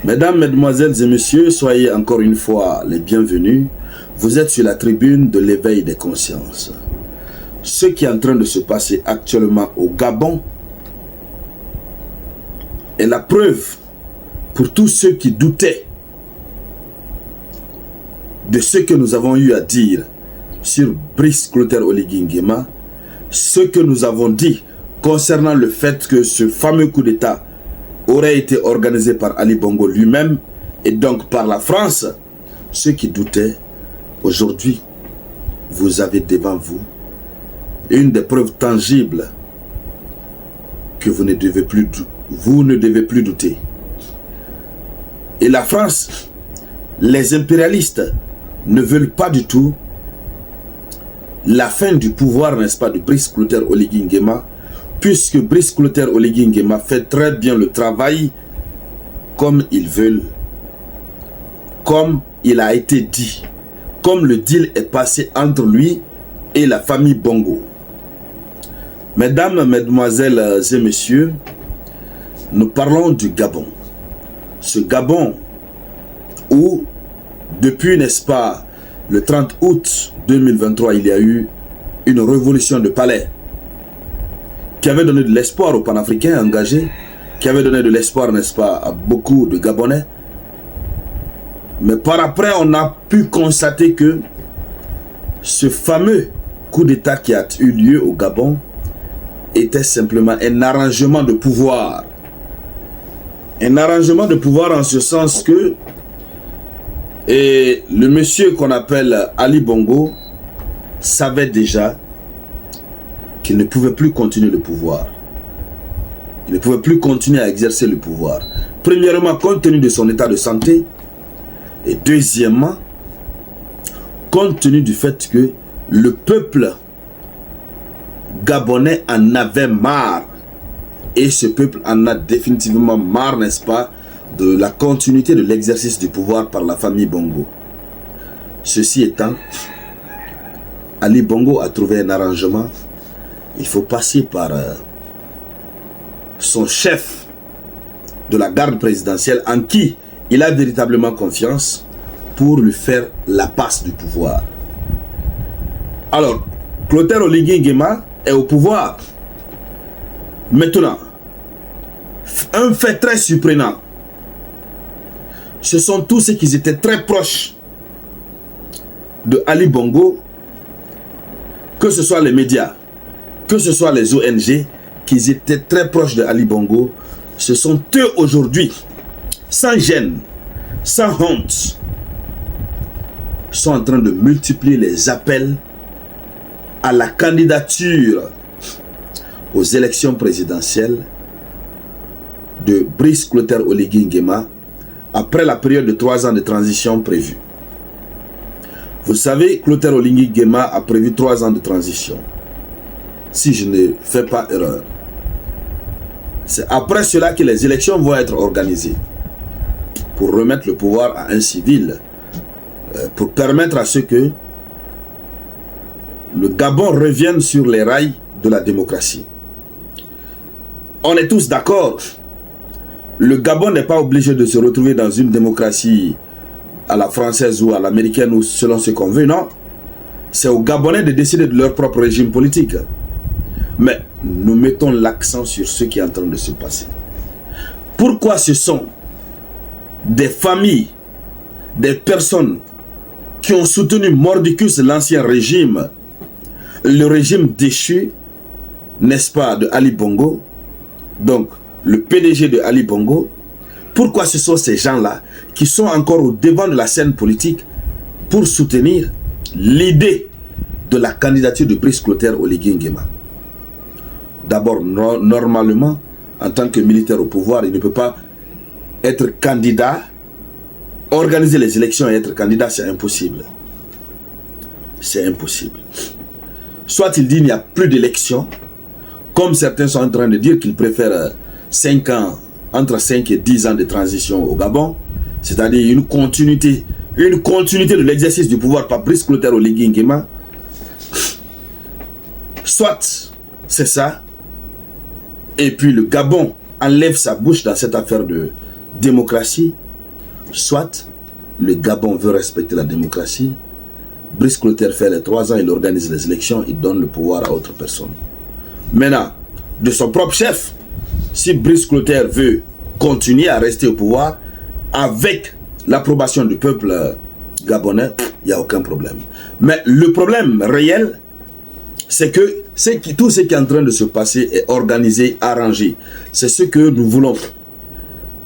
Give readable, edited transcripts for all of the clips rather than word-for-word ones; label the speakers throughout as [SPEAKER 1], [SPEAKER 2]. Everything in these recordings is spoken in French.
[SPEAKER 1] Mesdames, Mesdemoiselles et Messieurs, soyez encore une fois les bienvenus. Vous êtes sur la tribune de l'éveil des consciences. Ce qui est en train de se passer actuellement au Gabon est la preuve pour tous ceux qui doutaient de ce que nous avons eu à dire sur Brice Clotaire Oligui Nguema, ce que nous avons dit concernant le fait que ce fameux coup d'État aurait été organisé par Ali Bongo lui-même et donc par la France. Ceux qui doutaient, aujourd'hui, vous avez devant vous une des preuves tangibles que vous ne devez plus douter. Et la France, les impérialistes ne veulent pas du tout la fin du pouvoir, n'est-ce pas, de Brice Clotaire Oligui Nguema, puisque Brice Clotaire Oligui Nguema fait très bien le travail comme ils veulent, comme il a été dit, comme le deal est passé entre lui et la famille Bongo. Mesdames, Mesdemoiselles et Messieurs, nous parlons du Gabon. Ce Gabon où, depuis, n'est-ce pas, le 30 août 2023, il y a eu une révolution de palais qui avait donné de l'espoir aux panafricains engagés, qui avait donné de l'espoir, n'est-ce pas, à beaucoup de Gabonais. Mais par après, on a pu constater que ce fameux coup d'État qui a eu lieu au Gabon était simplement un arrangement de pouvoir. Un arrangement de pouvoir en ce sens que le monsieur qu'on appelle Ali Bongo savait déjà qu'il ne pouvait plus continuer le pouvoir. Il ne pouvait plus continuer à exercer le pouvoir. Premièrement, compte tenu de son état de santé. Et deuxièmement, compte tenu du fait que le peuple gabonais en avait marre. Et ce peuple en a définitivement marre, n'est-ce pas, de la continuité de l'exercice du pouvoir par la famille Bongo. Ceci étant, Ali Bongo a trouvé un arrangement. Il faut passer par son chef de la garde présidentielle en qui il a véritablement confiance pour lui faire la passe du pouvoir. Alors, Clotaire Oligui Nguema est au pouvoir. Maintenant, un fait très surprenant, ce sont tous ceux qui étaient très proches de Ali Bongo, que ce soit les médias, que ce soit les ONG, qui étaient très proches de Ali Bongo. Ce sont eux aujourd'hui, sans gêne, sans honte, sont en train de multiplier les appels à la candidature aux élections présidentielles de Brice Clotaire Oligui Nguema après la période de 3 ans de transition prévue. Vous savez, Clotaire Oligui Nguema a prévu 3 ans de transition, si je ne fais pas erreur. C'est après cela que les élections vont être organisées pour remettre le pouvoir à un civil, pour permettre à ce que le Gabon revienne sur les rails de la démocratie. On est tous d'accord, le Gabon n'est pas obligé de se retrouver dans une démocratie à la française ou à l'américaine ou selon ce qu'on veut, non. C'est aux Gabonais de décider de leur propre régime politique. Mais nous mettons l'accent sur ce qui est en train de se passer. Pourquoi ce sont des familles, des personnes qui ont soutenu mordicus l'ancien régime, le régime déchu, n'est-ce pas, de Ali Bongo, donc le PDG de Ali Bongo, pourquoi ce sont ces gens-là qui sont encore au devant de la scène politique pour soutenir l'idée de la candidature de Brice Clotaire Oligui Nguema? D'abord, normalement, en tant que militaire au pouvoir, il ne peut pas être candidat, organiser les élections et être candidat, c'est impossible. C'est impossible. Soit il dit qu'il n'y a plus d'élections, comme certains sont en train de dire qu'ils préfèrent 5 ans, entre 5 et 10 ans de transition au Gabon, c'est-à-dire une continuité de l'exercice du pouvoir par Brice Clotaire Oligui Nguema. Soit c'est ça, et puis le Gabon enlève sa bouche dans cette affaire de démocratie, Soit le Gabon veut respecter la démocratie, Brice Clotaire fait les 3 ans, il organise les élections, il donne le pouvoir à autre personne. Maintenant, de son propre chef, si Brice Clotaire veut continuer à rester au pouvoir, avec l'approbation du peuple gabonais, il n'y a aucun problème. Mais le problème réel, c'est que tout ce qui est en train de se passer est organisé, arrangé. C'est ce que nous voulons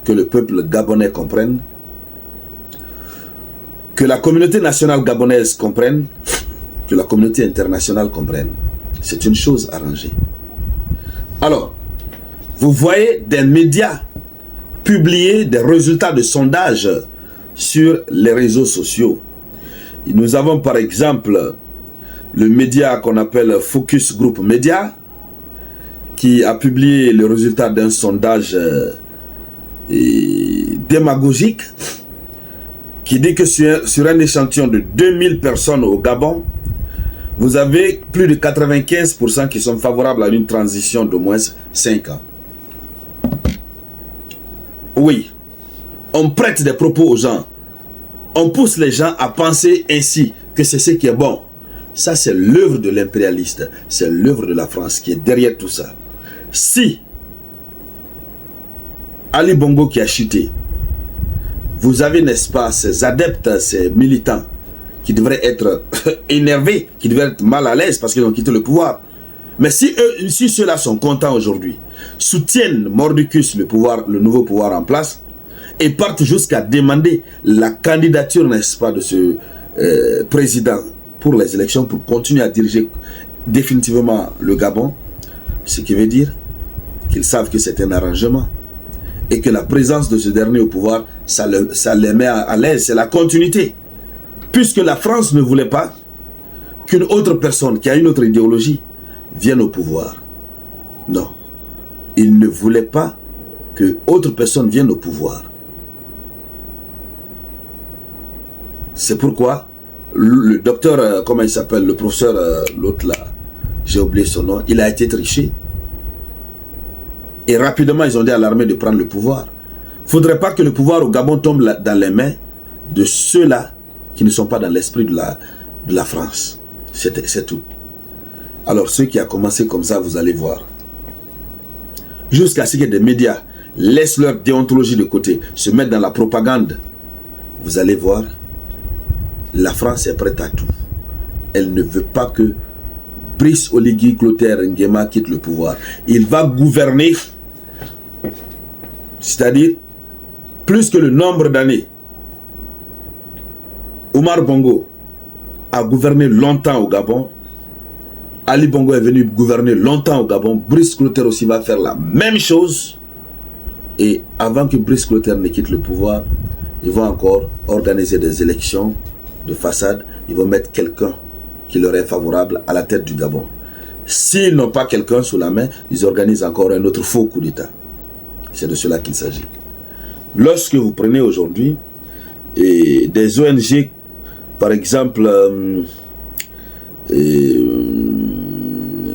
[SPEAKER 1] que le peuple gabonais comprenne, que la communauté nationale gabonaise comprenne, que la communauté internationale comprenne. C'est une chose arrangée. Alors, vous voyez des médias publier des résultats de sondage sur les réseaux sociaux. Et nous avons par exemple le média qu'on appelle Focus Group Media qui a publié le résultat d'un sondage démagogique qui dit que sur un échantillon de 2000 personnes au Gabon, vous avez plus de 95% qui sont favorables à une transition d'au moins 5 ans. Oui, on prête des propos aux gens. On pousse les gens à penser ainsi, que c'est ce qui est bon. Ça, c'est l'œuvre de l'impérialiste. C'est l'œuvre de la France qui est derrière tout ça. Si Ali Bongo qui a chuté, vous avez, n'est-ce pas, ces adeptes, ces militants qui devraient être énervés, qui devraient être mal à l'aise parce qu'ils ont quitté le pouvoir. Mais si ceux-là sont contents aujourd'hui, soutiennent Mordicus le nouveau pouvoir en place, et partent jusqu'à demander la candidature, n'est-ce pas, de ce président pour les élections, pour continuer à diriger définitivement le Gabon, ce qui veut dire qu'ils savent que c'est un arrangement et que la présence de ce dernier au pouvoir, ça les met à l'aise, c'est la continuité. Puisque la France ne voulait pas qu'une autre personne qui a une autre idéologie vienne au pouvoir. Non. Il ne voulait pas que autre personne vienne au pouvoir. C'est pourquoi le docteur, comment il s'appelle, le professeur, l'autre là, j'ai oublié son nom, il a été triché. Et rapidement, ils ont dit à l'armée de prendre le pouvoir. Il ne faudrait pas que le pouvoir au Gabon tombe dans les mains de ceux-là qui ne sont pas dans l'esprit de la France. C'est tout. Alors, ceux qui ont commencé comme ça, vous allez voir. Jusqu'à ce que des médias laissent leur déontologie de côté, se mettent dans la propagande, vous allez voir, la France est prête à tout. Elle ne veut pas que Brice Oligui Clotaire Nguema quitte le pouvoir. Il va gouverner, c'est-à-dire plus que le nombre d'années. Omar Bongo a gouverné longtemps au Gabon. Ali Bongo est venu gouverner longtemps au Gabon. Brice Clotaire aussi va faire la même chose. Et avant que Brice Clotaire ne quitte le pouvoir, ils vont encore organiser des élections de façade. Ils vont mettre quelqu'un qui leur est favorable à la tête du Gabon. S'ils n'ont pas quelqu'un sous la main, ils organisent encore un autre faux coup d'État. C'est de cela qu'il s'agit. Lorsque vous prenez aujourd'hui des ONG, par exemple,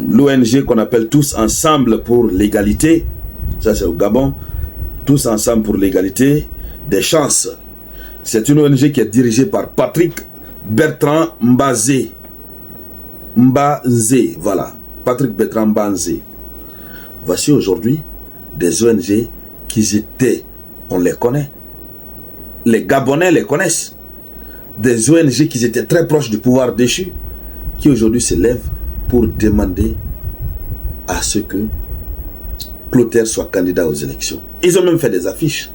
[SPEAKER 1] l'ONG qu'on appelle Tous Ensemble pour l'égalité, ça c'est au Gabon, Tous Ensemble pour l'égalité des chances. C'est une ONG qui est dirigée par Patrick Bertrand Mbazé. Mbazé, voilà. Patrick Bertrand Mbazé. Voici aujourd'hui des ONG qui étaient, on les connaît. Les Gabonais les connaissent. Des ONG qui étaient très proches du pouvoir déchu, qui aujourd'hui se lèvent pour demander à ce que Clotaire soit candidat aux élections. Ils ont même fait des affiches.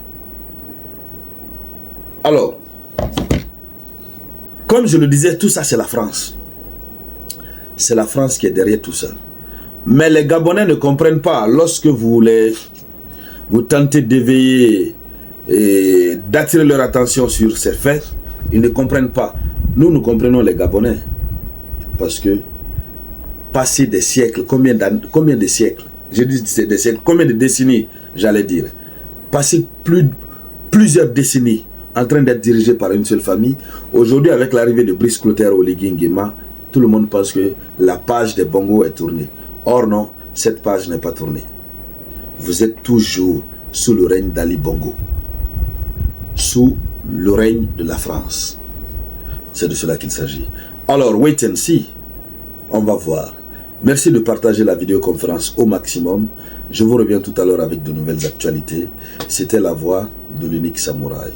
[SPEAKER 1] Alors, comme je le disais, tout ça c'est la France. C'est la France qui est derrière tout ça. Mais les Gabonais ne comprennent pas. Lorsque vous tentez d'éveiller et d'attirer leur attention sur ces faits, ils ne comprennent pas. Nous comprenons les Gabonais. Parce que, passé des siècles, combien de siècles? Je dis des siècles, combien de décennies, j'allais dire. Passé plusieurs décennies en train d'être dirigé par une seule famille. Aujourd'hui, avec l'arrivée de Brice Clotaire Oligui Nguema, tout le monde pense que la page des Bongo est tournée. Or non, cette page n'est pas tournée. Vous êtes toujours sous le règne d'Ali Bongo. sous le règne de la France. C'est de cela qu'il s'agit. Alors, wait and see. On va voir. Merci de partager la vidéoconférence au maximum. Je vous reviens tout à l'heure avec de nouvelles actualités. C'était la voix de l'unique samouraï.